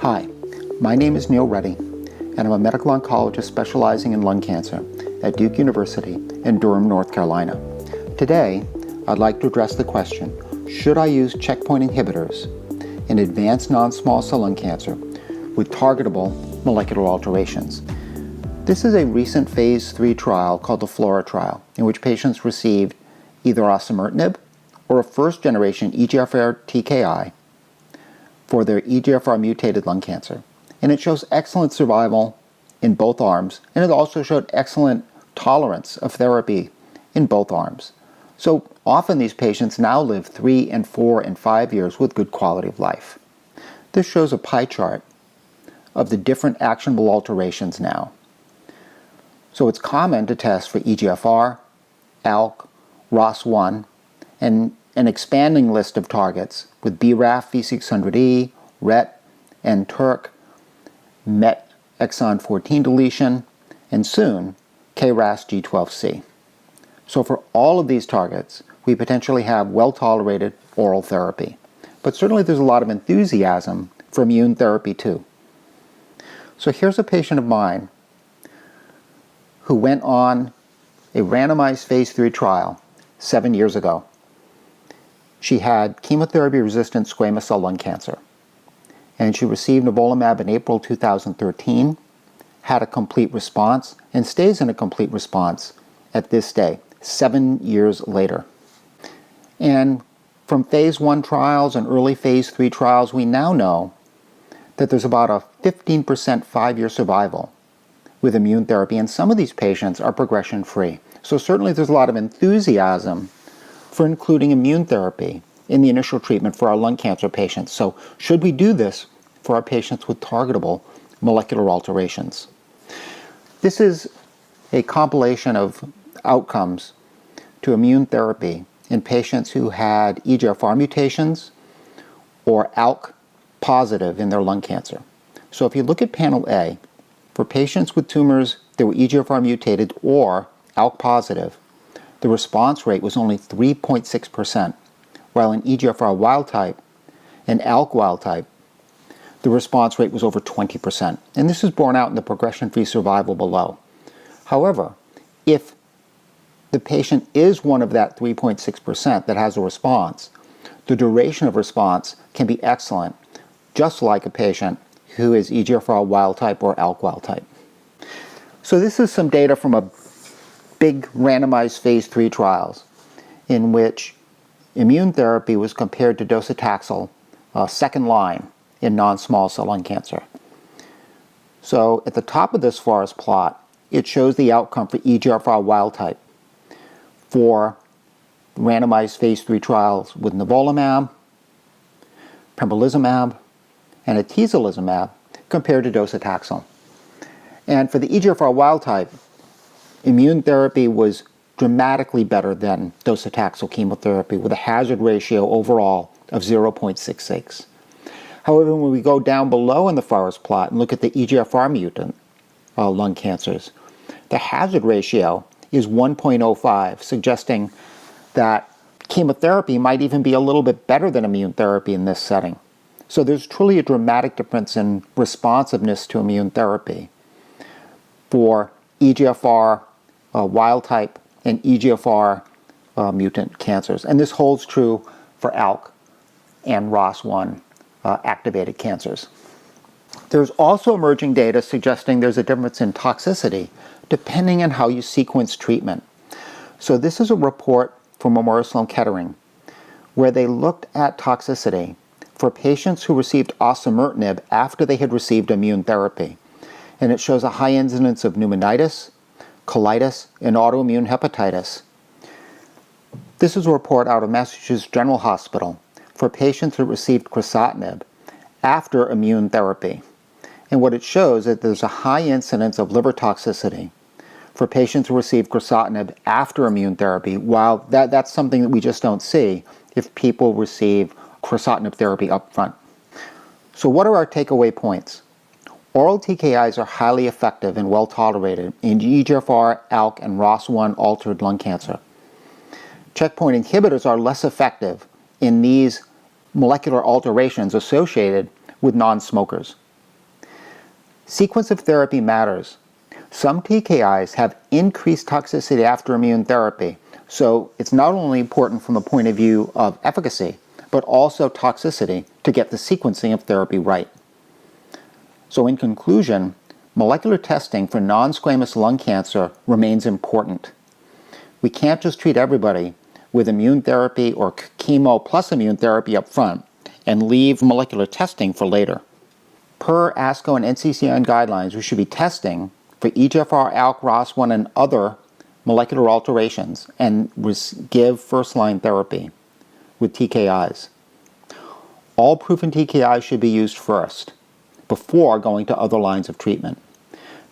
Hi, my name is Neil Reddy, and I'm a medical oncologist specializing in lung cancer at Duke University in Durham, North Carolina. Today, I'd like to address the question, should I use checkpoint inhibitors in advanced non-small cell lung cancer with targetable molecular alterations? This is a recent phase 3 trial called the Flora Trial, in which patients received either osimertinib or a first-generation EGFR TKI for their EGFR mutated lung cancer. And it shows excellent survival in both arms, and it also showed excellent tolerance of therapy in both arms. So often these patients now live 3 and 4 and 5 years with good quality of life. This shows a pie chart of the different actionable alterations now. So it's common to test for EGFR, ALK, ROS1, and an expanding list of targets with BRAF V600E, RET, and TERK, MET exon 14 deletion, and soon KRAS G12C. So for all of these targets, we potentially have well-tolerated oral therapy. But certainly there's a lot of enthusiasm for immune therapy too. So here's a patient of mine who went on a randomized phase 3 trial 7 years ago. She had chemotherapy-resistant squamous cell lung cancer, and she received nivolumab in April 2013, had a complete response, and stays in a complete response at this day, 7 years later. And from phase 1 trials and early phase 3 trials, we now know that there's about a 15% 5-year survival with immune therapy, and some of these patients are progression-free. So certainly there's a lot of enthusiasm for including immune therapy in the initial treatment for our lung cancer patients. So should we do this for our patients with targetable molecular alterations? This is a compilation of outcomes to immune therapy in patients who had EGFR mutations or ALK positive in their lung cancer. So if you look at panel A, for patients with tumors that were EGFR mutated or ALK positive, the response rate was only 3.6%, while in EGFR wild type and ALK wild type, the response rate was over 20%. And this is borne out in the progression-free survival below. However, if the patient is one of that 3.6% that has a response, the duration of response can be excellent, just like a patient who is EGFR wild type or ALK wild type. So this is some data from a big randomized phase 3 trials in which immune therapy was compared to docetaxel, second line in non-small cell lung cancer. So at the top of this forest plot, it shows the outcome for EGFR wild type for randomized phase 3 trials with nivolumab, pembrolizumab, and atezolizumab compared to docetaxel. And for the EGFR wild type, immune therapy was dramatically better than docetaxel chemotherapy with a hazard ratio overall of 0.66. However, when we go down below in the forest plot and look at the EGFR mutant lung cancers, the hazard ratio is 1.05, suggesting that chemotherapy might even be a little bit better than immune therapy in this setting. So there's truly a dramatic difference in responsiveness to immune therapy for EGFR wild type and EGFR mutant cancers. And this holds true for ALK and ROS1 activated cancers. There's also emerging data suggesting there's a difference in toxicity depending on how you sequence treatment. So this is a report from Memorial Sloan Kettering where they looked at toxicity for patients who received osimertinib after they had received immune therapy. And it shows a high incidence of pneumonitis, colitis, and autoimmune hepatitis. This is a report out of Massachusetts General Hospital for patients who received crizotinib after immune therapy. And what it shows is that there's a high incidence of liver toxicity for patients who receive crizotinib after immune therapy, while that's something that we just don't see if people receive crizotinib therapy up front. So what are our takeaway points? Oral TKIs are highly effective and well tolerated in EGFR, ALK, and ROS1 altered lung cancer. Checkpoint inhibitors are less effective in these molecular alterations associated with non-smokers. Sequence of therapy matters. Some TKIs have increased toxicity after immune therapy, so it's not only important from the point of view of efficacy, but also toxicity to get the sequencing of therapy right. So in conclusion, molecular testing for non-squamous lung cancer remains important. We can't just treat everybody with immune therapy or chemo plus immune therapy up front and leave molecular testing for later. Per ASCO and NCCN guidelines, we should be testing for EGFR, ALK, ROS1, and other molecular alterations and give first-line therapy with TKIs. All proven TKIs should be used first, before going to other lines of treatment.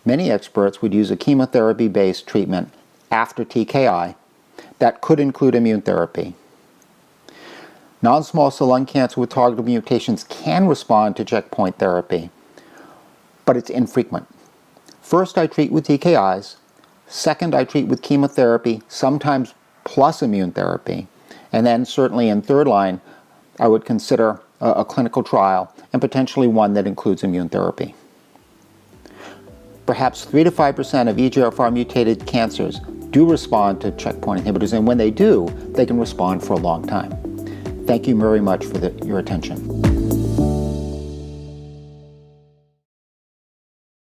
Many experts would use a chemotherapy-based treatment after TKI that could include immune therapy. Non-small cell lung cancer with targetable mutations can respond to checkpoint therapy, but it's infrequent. First, I treat with TKIs. Second, I treat with chemotherapy, sometimes plus immune therapy. And then certainly in third line, I would consider a clinical trial and potentially one that includes immune therapy. Perhaps 3 to 5% of EGFR mutated cancers do respond to checkpoint inhibitors, and when they do, they can respond for a long time. Thank you very much for your attention.